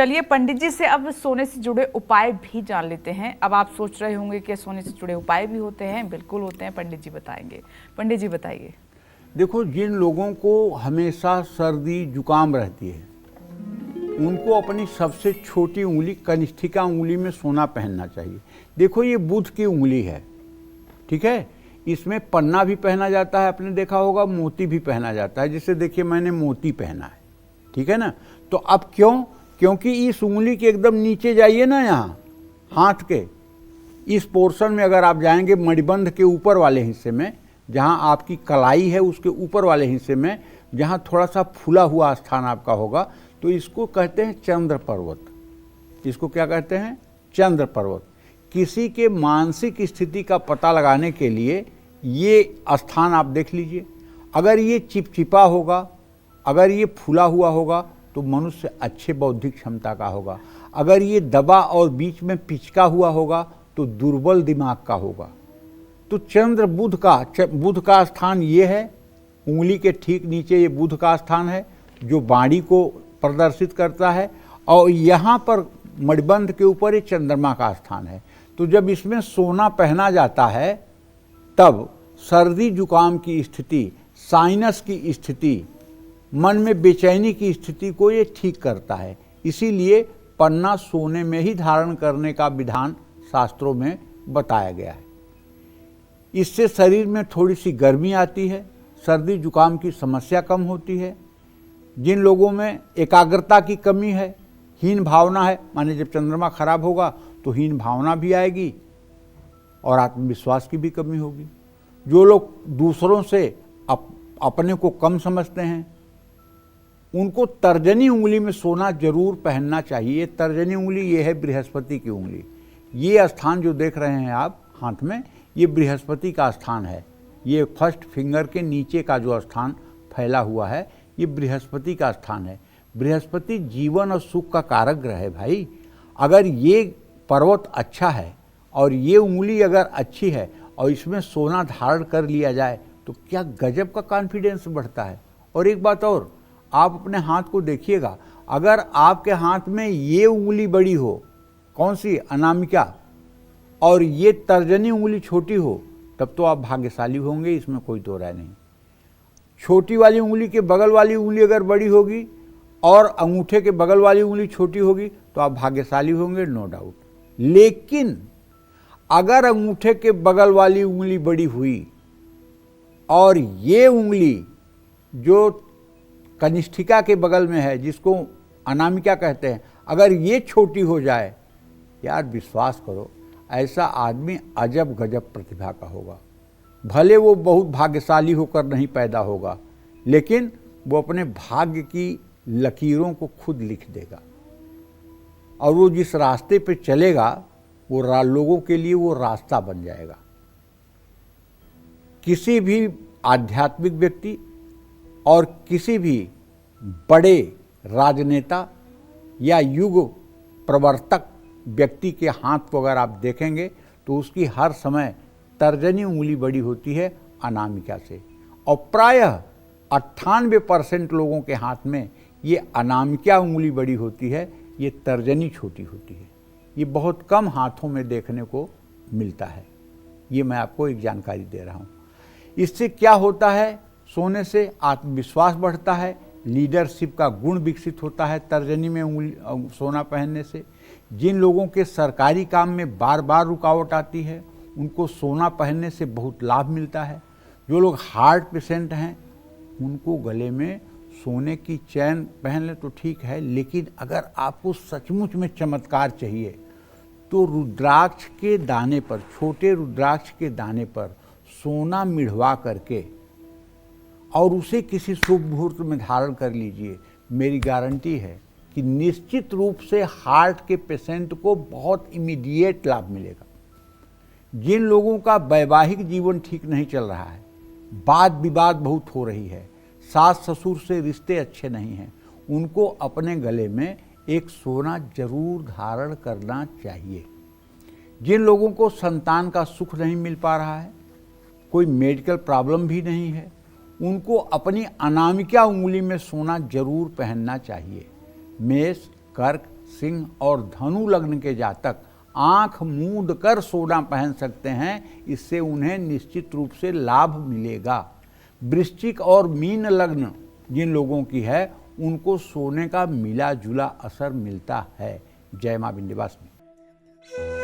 चलिए पंडित जी से अब सोने से जुड़े उपाय भी जान लेते हैं। अब आप सोच रहे होंगे कि सोने से जुड़े उपाय भी होते हैं। बिल्कुल होते हैं, पंडित जी बताएंगे। पंडित जी बताइए। देखो, जिन लोगों को हमेशा सर्दी जुकाम रहती है उनको अपनी सबसे छोटी उंगली कनिष्ठिका उंगली में सोना पहनना चाहिए। देखो, ये बुध की उंगली है, ठीक है। इसमें पन्ना भी पहना जाता है, आपने देखा होगा, मोती भी पहना जाता है। जैसे देखिए मैंने मोती पहना है, ठीक है ना। तो अब क्यों? क्योंकि इस उंगली के एकदम नीचे जाइए ना, यहाँ हाथ के इस पोर्शन में अगर आप जाएंगे, मणिबंध के ऊपर वाले हिस्से में, जहाँ आपकी कलाई है उसके ऊपर वाले हिस्से में, जहाँ थोड़ा सा फूला हुआ स्थान आपका होगा, तो इसको कहते हैं चंद्र पर्वत। इसको क्या कहते हैं? चंद्र पर्वत। किसी के मानसिक स्थिति का पता लगाने के लिए ये स्थान आप देख लीजिए। अगर ये चिपचिपा होगा, अगर ये फूला हुआ होगा, तो मनुष्य अच्छे बौद्धिक क्षमता का होगा। अगर ये दबा और बीच में पिचका हुआ होगा तो दुर्बल दिमाग का होगा। तो चंद्र बुध का स्थान ये है, उंगली के ठीक नीचे ये बुध का स्थान है जो वाणी को प्रदर्शित करता है, और यहाँ पर मणिबंध के ऊपर ये चंद्रमा का स्थान है। तो जब इसमें सोना पहना जाता है तब सर्दी जुकाम की स्थिति, साइनस की स्थिति, मन में बेचैनी की स्थिति को ये ठीक करता है। इसीलिए पन्ना सोने में ही धारण करने का विधान शास्त्रों में बताया गया है। इससे शरीर में थोड़ी सी गर्मी आती है, सर्दी जुकाम की समस्या कम होती है। जिन लोगों में एकाग्रता की कमी है, हीन भावना है, माने जब चंद्रमा खराब होगा तो हीन भावना भी आएगी और आत्मविश्वास की भी कमी होगी। जो लोग दूसरों से अपने को कम समझते हैं उनको तर्जनी उंगली में सोना जरूर पहनना चाहिए। तर्जनी उंगली ये है बृहस्पति की उंगली। ये स्थान जो देख रहे हैं आप हाथ में, ये बृहस्पति का स्थान है। ये फर्स्ट फिंगर के नीचे का जो स्थान फैला हुआ है ये बृहस्पति का स्थान है। बृहस्पति जीवन और सुख का कारक ग्रह है भाई। अगर ये पर्वत अच्छा है और ये उंगली अगर अच्छी है और इसमें सोना धारण कर लिया जाए तो क्या गजब का कॉन्फिडेंस बढ़ता है। और एक बात और, आप अपने हाथ को देखिएगा, अगर आपके हाथ में ये उंगली बड़ी हो, कौन सी, अनामिका, और ये तर्जनी उंगली छोटी हो, तब तो आप भाग्यशाली होंगे, इसमें कोई दो राय नहीं। छोटी वाली उंगली के बगल वाली उंगली अगर बड़ी होगी और अंगूठे के बगल वाली उंगली छोटी होगी तो आप भाग्यशाली होंगे, नो डाउट। लेकिन अगर अंगूठे के बगल वाली उंगली बड़ी हुई और ये उंगली जो कनिष्ठिका के बगल में है, जिसको अनामिका कहते हैं, अगर ये छोटी हो जाए, यार विश्वास करो, ऐसा आदमी अजब गजब प्रतिभा का होगा। भले वो बहुत भाग्यशाली होकर नहीं पैदा होगा, लेकिन वो अपने भाग्य की लकीरों को खुद लिख देगा और वो जिस रास्ते पे चलेगा वो लोगों के लिए वो रास्ता बन जाएगा। किसी भी आध्यात्मिक व्यक्ति और किसी भी बड़े राजनेता या युग प्रवर्तक व्यक्ति के हाथ को अगर आप देखेंगे तो उसकी हर समय तर्जनी उंगली बड़ी होती है अनामिका से, और प्रायः 98% लोगों के हाथ में ये अनामिका उंगली बड़ी होती है, ये तर्जनी छोटी होती है। ये बहुत कम हाथों में देखने को मिलता है। ये मैं आपको एक जानकारी दे रहा हूँ। इससे क्या होता है, सोने से आत्मविश्वास बढ़ता है, लीडरशिप का गुण विकसित होता है तर्जनी में उंगली सोना पहनने से। जिन लोगों के सरकारी काम में बार बार रुकावट आती है उनको सोना पहनने से बहुत लाभ मिलता है। जो लोग हार्ट पेशेंट हैं उनको गले में सोने की चैन पहन ले तो ठीक है, लेकिन अगर आपको सचमुच में चमत्कार चाहिए तो रुद्राक्ष के दाने पर, छोटे रुद्राक्ष के दाने पर सोना मिढ़वा करके और उसे किसी शुभ मुहूर्त में धारण कर लीजिए। मेरी गारंटी है कि निश्चित रूप से हार्ट के पेशेंट को बहुत इमीडिएट लाभ मिलेगा। जिन लोगों का वैवाहिक जीवन ठीक नहीं चल रहा है, वाद विवाद बहुत हो रही है, सास ससुर से रिश्ते अच्छे नहीं हैं, उनको अपने गले में एक सोना जरूर धारण करना चाहिए। जिन लोगों को संतान का सुख नहीं मिल पा रहा है, कोई मेडिकल प्रॉब्लम भी नहीं है, उनको अपनी अनामिका उंगली में सोना जरूर पहनना चाहिए। मेष, कर्क, सिंह और धनु लग्न के जातक आंख मूंद कर सोना पहन सकते हैं, इससे उन्हें निश्चित रूप से लाभ मिलेगा। वृश्चिक और मीन लग्न जिन लोगों की है उनको सोने का मिला जुला असर मिलता है। जय मां विंध्यवासिनी।